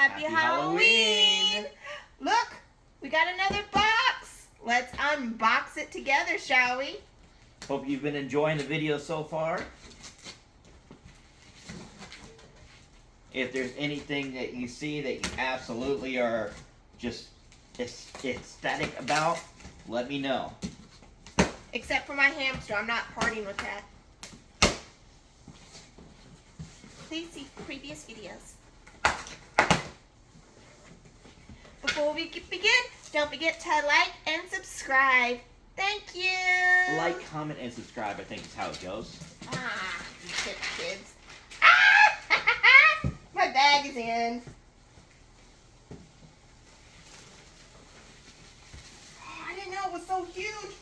Happy Halloween! Look, we got another box. Let's unbox it together, shall we? Hope you've been enjoying the video so far. If there's anything that you see that you absolutely are just ecstatic about, let me know. Except for my hamster. I'm not parting with that. Please see previous videos. Before we begin, don't forget to like and subscribe. Thank you. Like, comment, and subscribe, I think is how it goes. You kids. Ah! My bag is in. Oh, I didn't know it was so huge.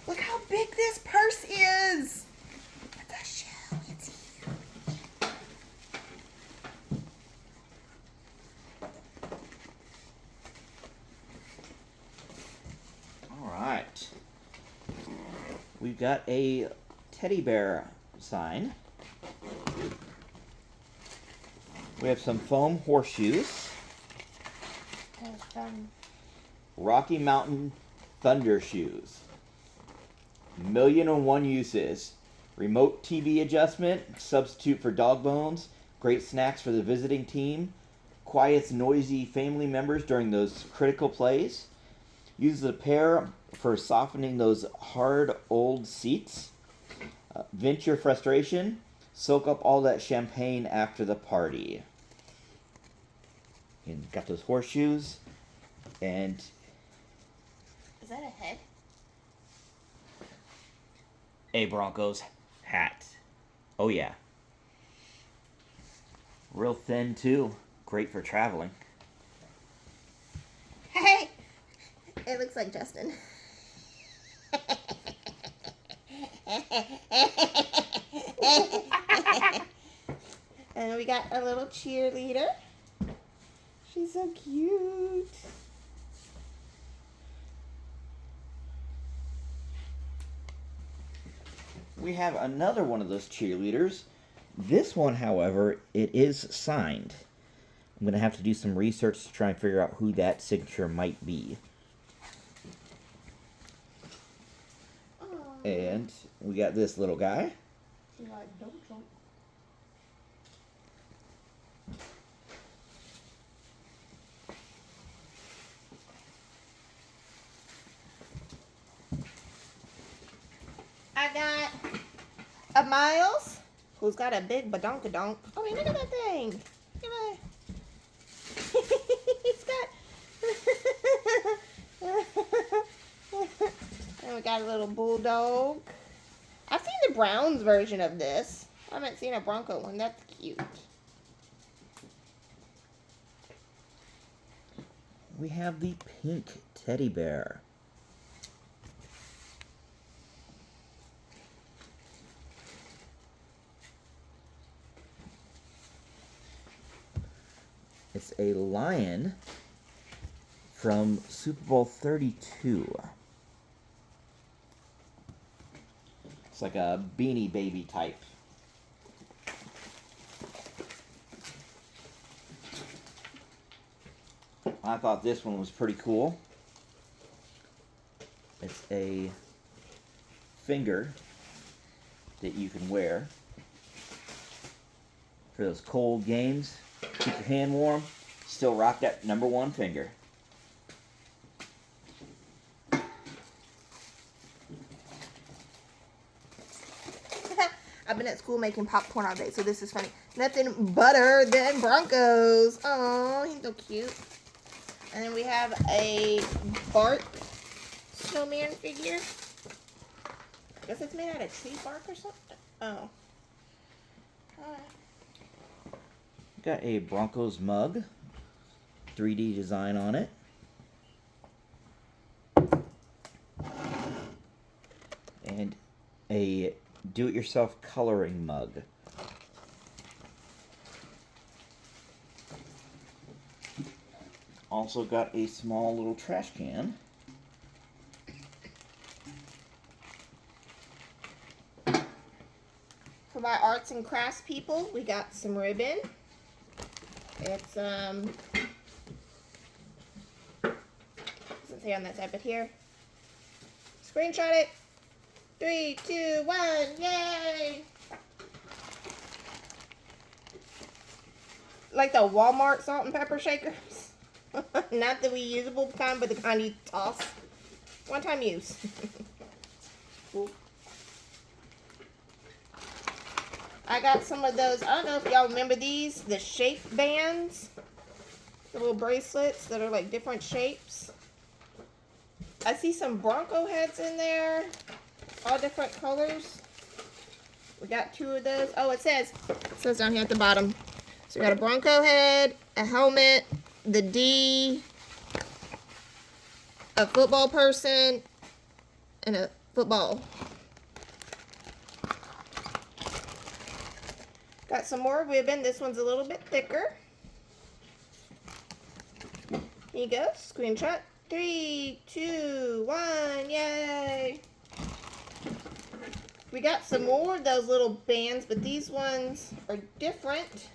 Look how big this purse is. The shell, it's huge. All right. We've got a teddy bear sign. We have some foam horseshoes. Rocky Mountain Thunder shoes. 1,000,001 uses. Remote TV adjustment, substitute for dog bones, great snacks for the visiting team, quiets noisy family members during those critical plays. Use the pair for softening those hard old seats. Vent your frustration. Soak up all that champagne after the party. And got those horseshoes. And is that a head? A Broncos hat. Oh yeah. Real thin too. Great for traveling. Hey! It looks like Justin. And we got a little cheerleader. She's so cute. We have another one of those cheerleaders. This one, however, it is signed. I'm going to have to do some research to try and figure out who that signature might be. And we got this little guy. I got a Miles who's got a big badonkadonk. I mean, look at that thing. Look at that. He's got. And we got a little bulldog. I've seen the Browns version of this. I haven't seen a Bronco one. That's cute. We have the pink teddy bear. It's a lion from Super Bowl 32. It's like a Beanie Baby type. I thought this one was pretty cool. It's a finger that you can wear for those cold games. Keep your hand warm. Still rock that #1 finger. I've been at school making popcorn all day, so this is funny. Nothing better than Broncos. Oh, he's so cute. And then we have a Bart snowman figure. I guess it's made out of tree bark or something. Oh. Alright. Got a Broncos mug. 3D design on it. And a do-it-yourself coloring mug. Also got a small little trash can. For my arts and crafts people, we got some ribbon. It's doesn't say on that side, but here. Screenshot it. 3, 2, 1, yay! Like the Walmart salt and pepper shakers. Not the reusable kind, but the kind you toss. One-time use. Cool. I got some of those. I don't know if y'all remember these. The shape bands. The little bracelets that are like different shapes. I see some Bronco heads in there. All different colors. We got 2 of those. Oh, it says down here at the bottom. So we got a Bronco head, a helmet, the D, a football person, and a football. Got some more ribbon. This one's a little bit thicker. Here you go. Screenshot. 3, 2, 1, yay! We got some more of those little bands, but these ones are different.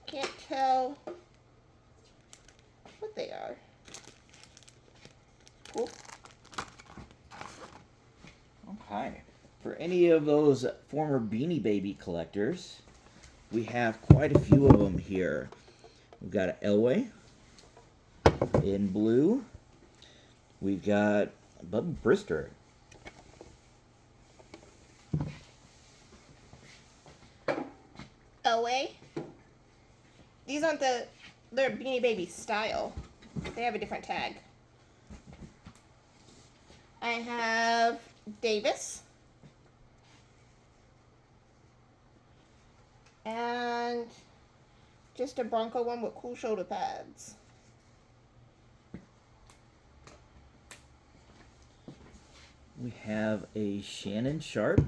Can't tell what they are. Cool. Okay. For any of those former Beanie Baby collectors, we have quite a few of them here. We've got an Elway in blue. We've got Bubba Brister. Elway. These aren't they're Beanie Baby style. They have a different tag. I have Davis. And just a Bronco one with cool shoulder pads. We have a Shannon Sharp.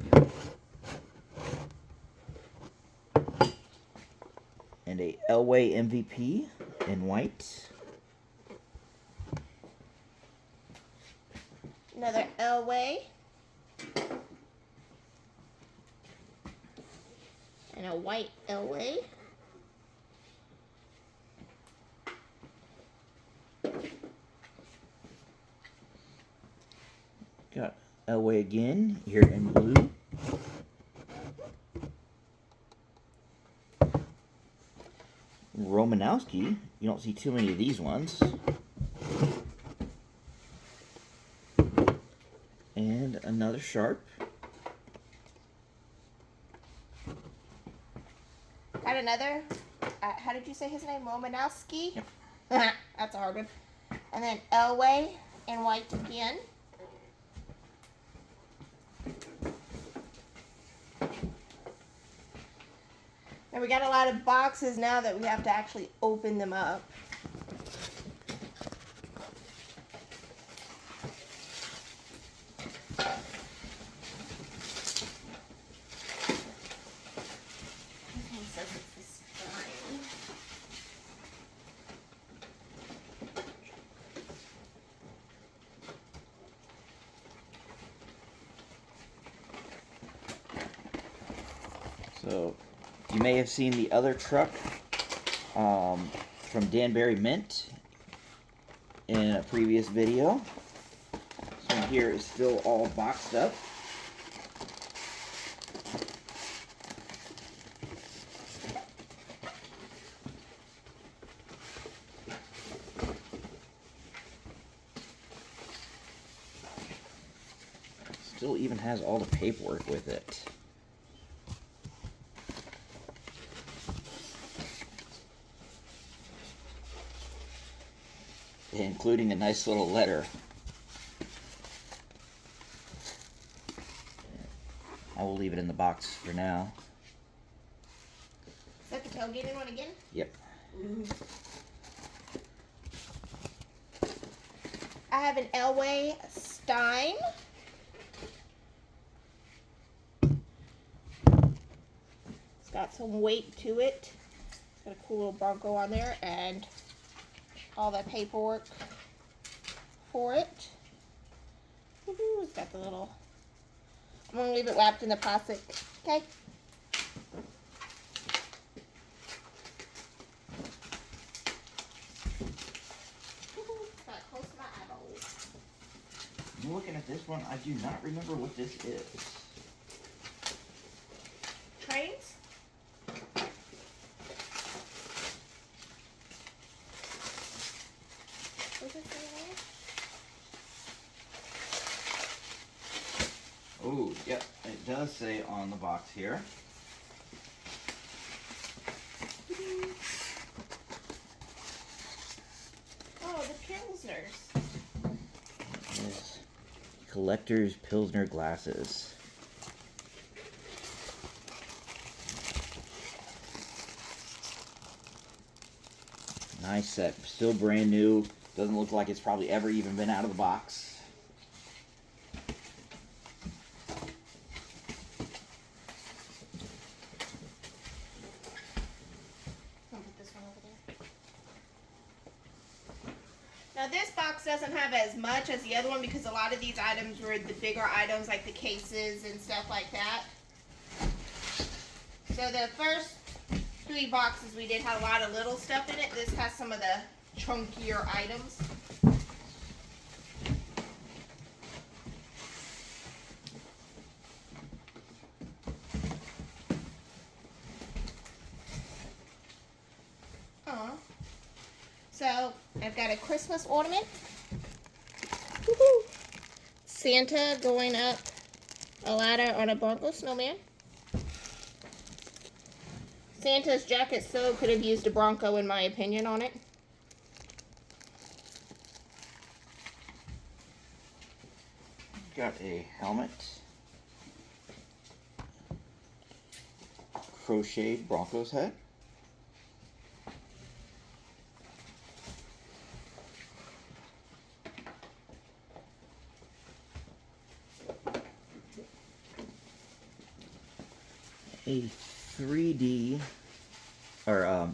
And a Elway MVP in white. Another Elway. And a white Elway. Got Elway again here in blue. Romanowski, you don't see too many of these ones. And another Sharp. Got another, how did you say his name? Romanowski? Yep. That's a hard one. And then Elway in white again. And we got a lot of boxes now that we have to actually open them up. So you may have seen the other truck from Danbury Mint in a previous video. This one here is still all boxed up. Still even has all the paperwork with it. Including a nice little letter. I will leave it in the box for now. Is that the tailgating one again? Yep. I have an Elway Stein. It's got some weight to it. It's got a cool little Bronco on there and all the paperwork for it. Woohoo, it's got the little, I'm going to leave it wrapped in the plastic. Okay. I'm looking at this one. I do not remember what this is. Trains? What's it say there? Oh, yep. It does say on the box here. Oh, the Pilsners. Yes. Collector's Pilsner glasses. Nice set. Still brand new. Doesn't look like it's probably ever even been out of the box. I'll put this one over there. Now this box doesn't have as much as the other one because a lot of these items were the bigger items like the cases and stuff like that. So the first 3 boxes we did had a lot of little stuff in it. This has some of the chunkier items. So I've got a Christmas ornament. Woohoo! Santa going up a ladder on a Bronco snowman. Santa's jacket so could have used a Bronco in my opinion on it. Got a helmet. Crocheted Broncos head. A 3D, or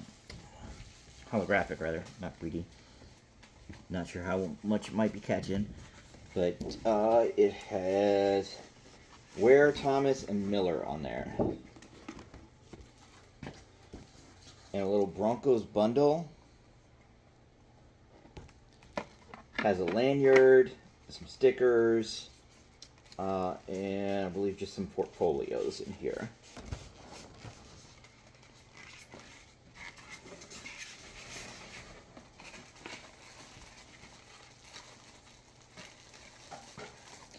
holographic rather, not 3D. Not sure how much it might be catching, but it has Ware, Thomas, and Miller on there. And a little Broncos bundle. Has a lanyard, some stickers, and I believe just some portfolios in here.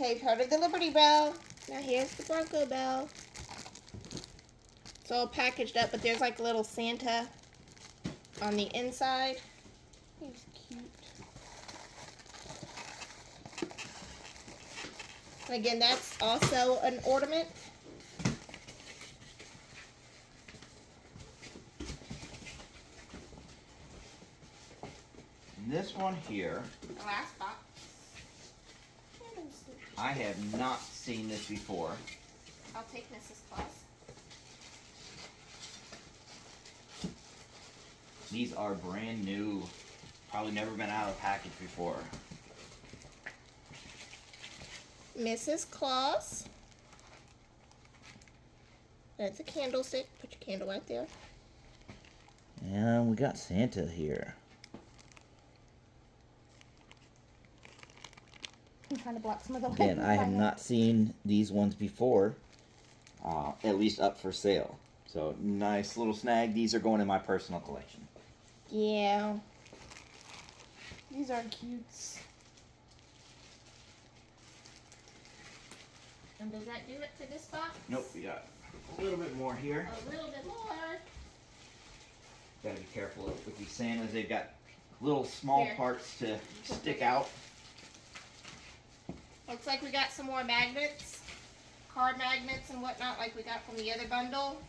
Okay, you've heard of the Liberty Bell. Now here's the Bronco Bell. It's all packaged up, but there's like a little Santa on the inside. He's cute. And again, that's also an ornament. And this one here, The last box. I have not seen this before. I'll take Mrs. Claus. These are brand new. Probably never been out of the package before. Mrs. Claus. That's a candlestick. Put your candle right there. And we got Santa here. I'm trying to block some of the light. Again, I have not seen these ones before, at least up for sale. So, nice little snag. These are going in my personal collection. Yeah. These are cutes. And does that do it for this box? Nope, we got a little bit more here. A little bit more. Gotta be careful with these Santas. They've got little small Here. parts to stick out. Looks like we got some more magnets. Card magnets and whatnot like we got from the other bundle.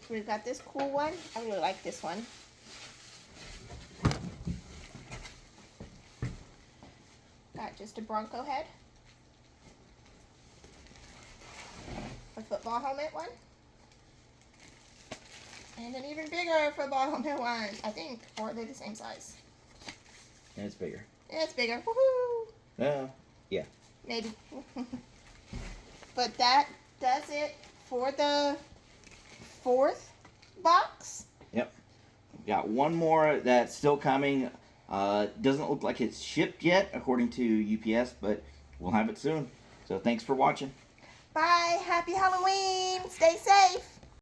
We've got this cool one. I really like this one. Got just a Bronco head. A football helmet one. And an even bigger football helmet one, I think. Or they're the same size. And it's bigger. It's bigger. Woohoo! Yeah. Maybe. But that does it for the 4th box. Yep. Got one more that's still coming. Doesn't look like it's shipped yet, according to UPS, but we'll have it soon. So thanks for watching. Bye. Happy Halloween. Stay safe.